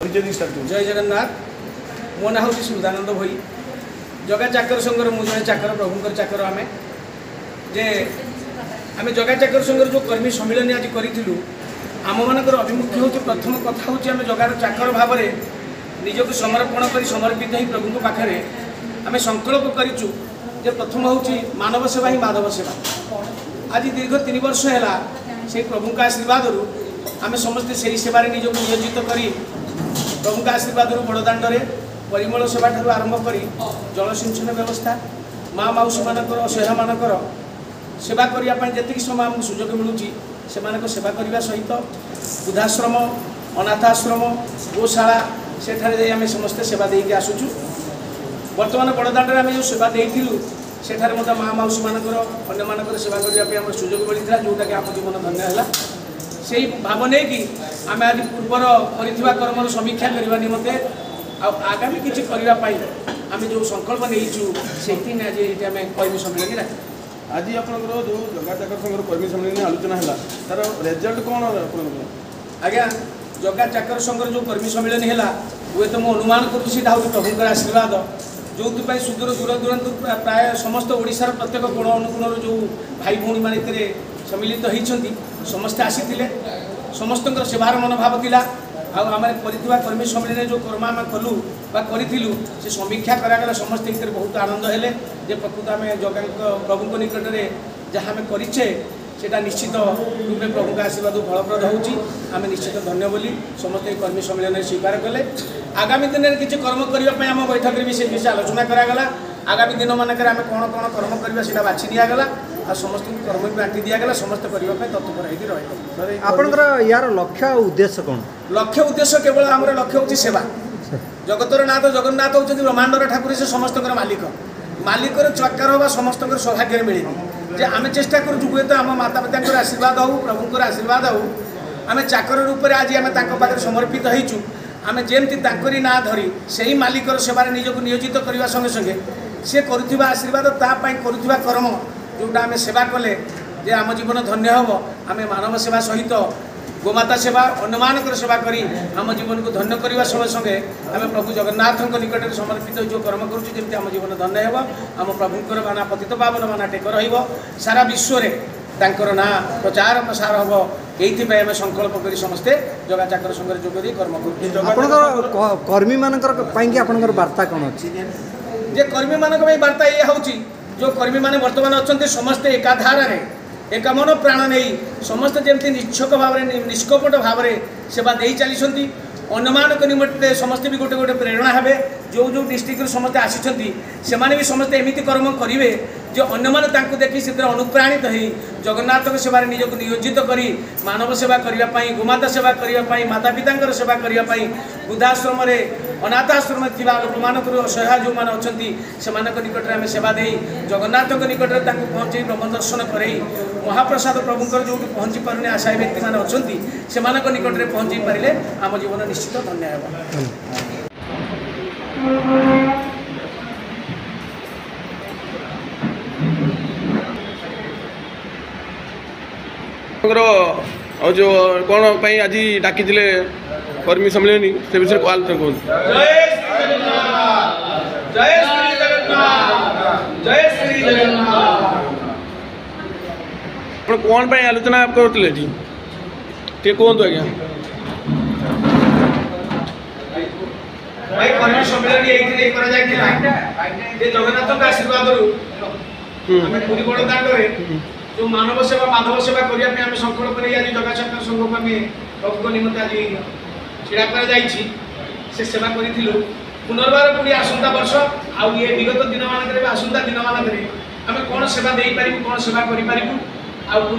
जय जगन्नाथ। मो ना हूँ सुधानंद भई जगा चाकर संघर मु जड़े चाकर प्रभुंर चाकर आम जे आम जगा चाकर संघर जो कर्मी सम्मिलन आज करूँ आम मान अभिमुख्य हूँ प्रथम कथा हूँ आम जगार चाकर भाव में निजक समर्पण कर समर्पित ही प्रभु पाखे आम संकल्प करूँ जे प्रथम हूँ मानव सेवा ही माधव सेवा। आज दीर्घ 3 वर्ष है से प्रभु का आशीर्वाद आम समस्ते से ही सेवार निजक नियोजित करी प्रभु का आशीर्वाद बड़दाण्ड परिमल सेवा ठार आरंभ कर जलसिंचन व्यवस्था माँ मौसी मानक असहाय मानकर सेवा करने जी समय आमको सुजोग मिलूँ से सेवा करने सहित वृद्धाश्रम अनाथाश्रम गोशाला सेठारे आम समस्ते सेवा देके आसुचु। बर्तमान बड़दाण्ड आम जो सेवा देलु सेठारे माँ मौसी मानकर अन्य मानकर सेवा करने सुजोग मिलता जोटा कि आम जीवन धन्य है से भाव नहीं कि आम आज पूर्वर कर्म समीक्षा करने निमंते आगामी किसी करने आम जो संकल्प नहीं से आम कर्मी सम्मेलन आज आप जो जगा चाकर संघर कर्मी सम्मेलन आलोचना है तार रिजल्ट कौन आज्ञा जगा चाकर संघर जो कर्मी सम्मेलन है हुए तो मुझे अनुमान करुँचा हूँ प्रभुंर आशीर्वाद जो सुदूर दूर दूरांत प्राय समस्त ओडिशार प्रत्येक कोण अनुकोण जो भाई भौणी मान सम्मिलित होती समस्ते आसी समस्त सेवार मनोभाव थिला आम कर्मी सम्मेलन जो कर्म आम कलु करूँ से समीक्षा करागला समस्त बहुत आनंद है जे प्रकृत आम जगा प्रभु निकट में जहाँ आम करें सेटा निश्चित रूपे प्रभु का आशीर्वाद फलप्रद होम निश्चित धन्य बोली समस्त कर्मी सम्मेलन स्वीकार कले। आगामी दिन में किसी कर्म करने आम बैठक में से विषय आलोचना करागला। आगामी दिन मानक आम कौन कौन कर्म करवा से बाछि दिगला आ समस्त कर्म भी बांटी दिगला समस्त करने तत्पर होकर यार लक्ष्य उद्देश्य कौन? लक्ष्य उद्देश्य केवल आम लक्ष्य हूँ सेवा। जगतर नाथ जगन्नाथ होती ब्रह्मांडर ठाकुर से समस्त मालिक मालिकर चकार हवा समस्त सौभाग्य मिले जे आम चेष्टा करूँ हुए तो आम माता पिता आशीर्वाद हो प्रभुंर आशीर्वाद हो आम चाकर रूप में आज आम पाखे समर्पित होइचु आम जमती ना धरी से ही मालिकर सेवार निजक नियोजित करने संगे संगे सी करुवा आशीर्वाद तापाई करुवा कर्म जोटा आम सेवा कले जे आम जीवन धन्य हम आम मानव सेवा सहित गोमाता सेवा अन्य सेवा करी आम जीवन को धन्य करने संगे संगे आम प्रभु जगन्नाथ निकट में समर्पित जो कर्म करुँ आम जीवन धन्य हो आम प्रभुंर बाना पतित पावन बाना टेक सारा विश्व तांकर ना प्रचार प्रसार हम ये आम संकल्प कर समस्ते जगा चाकर संगे जोग दी कर्म कर कर्मी मानकर वार्ता कौन अच्छी जे कर्मी मानक वार्ता ये हूँ जो कर्मी मैंने बर्तमान अच्छा समस्ते एकाधार एक मन प्राण नहीं समस्त जमी निच्छक भाव निष्कपट भाव सेवा दे चली अन्य निमंते समस्ते भी गोटे गोटे प्रेरणा हे जो जो डिस्ट्रिक्ट समस्ते आसी से भी समस्ते एमती कर्म करेंगे जो अन्य मैंने देखी से अनुप्राणित हो जगन्नाथ सेवा निजक नियोजित कर मानव सेवा करने गोमाता सेवा करने माता पिता सेवा करने वृद्धाश्रम अनाथाश्रम लोक मान असहाय जो मैंने अच्छा से निकट में आम सेवा दे जगन्नाथ निकट में पहुँचे ब्रह्म दर्शन कर महाप्रसाद प्रभुंर जो पहुँची पारे आशायी व्यक्ति मैंने अच्छा से निकट में पहुँचे पारे आम जीवन निश्चित धन्य और जो कौन आज डाकी कर्मी सम्मेलन से विषय कल कौन आलोचना करते कहतु आज्ञा कर्मी सम्मेलन जगन्नाथ आशीर्वाद पूरी बड़दाण्ड जो मानव सेवा माधव सेवा करने आम संकल्प नहीं आज जगा चाकर संघ को आम प्रभु निमंते आज छिड़ा कर सेवा करूँ पुनर्बार पुणी आसंता वर्ष आउ ये विगत दिन मानक आसंता दिन मानक आम कौन सेवा दे पारू कौन सेवा करूँ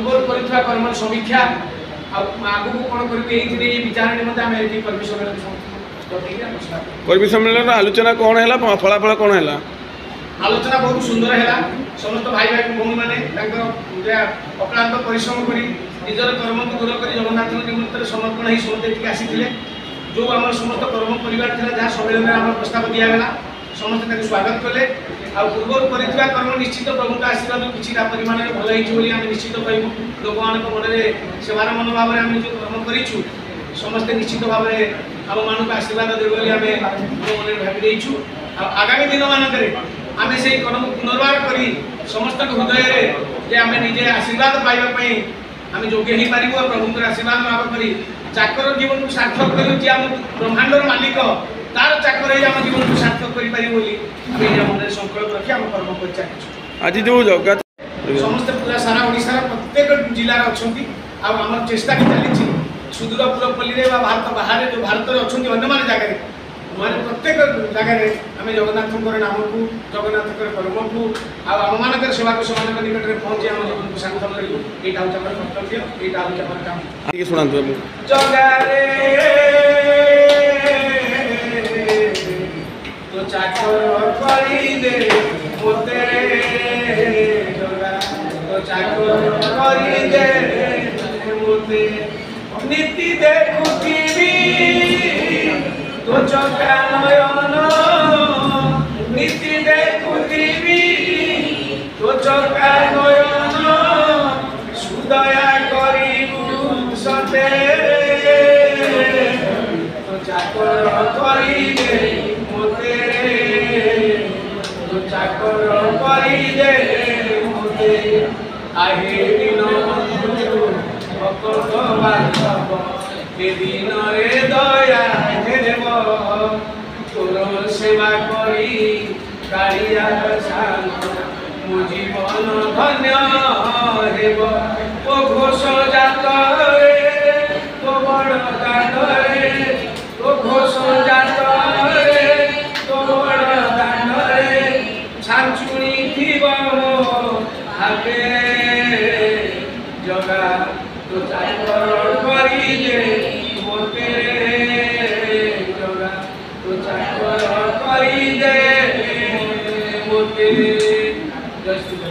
पूर्व कर्म समीक्षा आगू कौन कर विचार निमंते आम कर्मी सम्मेलन आलोचना कौन है फलाफल कौन है आलोचना बहुत सुंदर है समस्त भाई भाई भौणी मैंने अक्लांत परिश्रम कर निजर कर्म को दूर कर जगन्नाथ निमंत्रण समर्पण ही समस्त आसी जो आम समस्त कर्म परिवार था जहाँ सम्मेलन में आम प्रस्ताव दिगला समस्त स्वागत कले पूर्व कर्म निश्चित प्रभु का आशीर्वाद किसी परिमाण में भल होती निश्चित कहूँ लोक मान मन में सेवार मनोभाव में आम जो कर्म करूँ समस्ते निश्चित भाव में आम मान आशीर्वाद देव बोली आम मन भावी देचु आगामी दिन मानक आम से कदम पुनर्बार कर समस्त हृदय जे आम निजे आशीर्वाद पाइबापी आम योग्य हो पार प्रभुंर आशीर्वाद लाभ कर चाकर जीवन को सार्थक कर ब्रह्मांडर मालिक तार चाकर आम जीवन को सार्थक कर मन संकल्प रखी आम कर्म कर चलु आज जो जगह समस्त पूरा सारा ओडिशा प्रत्येक जिलार अच्छा आम चेष्टा भी चली सुदूर पुरपल्ली भारत बाहर जो भारत अच्छा अन्य मान जगह माने प्रत्येक जगह आम जगन्नाथ नाम को जगन्नाथ कर्म को आम मान सेवा को सेवा निकट में पहुँचे आम जीवन को सार्थक करूँ यहाँ हूँ कर्तव्य यहाँ हूँ काम शुणु जगारे तो चाकर करी दे मोते जगा तो चाकर करी दे मोते नीति देखुथिबी तो चका नयन नीति देखुथिबी तो चका नयन सुदया करिबु सते तो चाकर करी दे मोते तो चाकर करी दे मोते आहे दिन भक्त बांधव ए दिन रे दया हेब तोर सेवा करी कालिया शांत मो जीवन धन्य हेब ओ घोष जात रे तो बड़ दान रे ओ घोष जात रे तो बड़ दान रे छांचुणी थीब हाथे जगा तो चाकर करी दे मोते जगा तो चाकर करी दे मोते जय श्री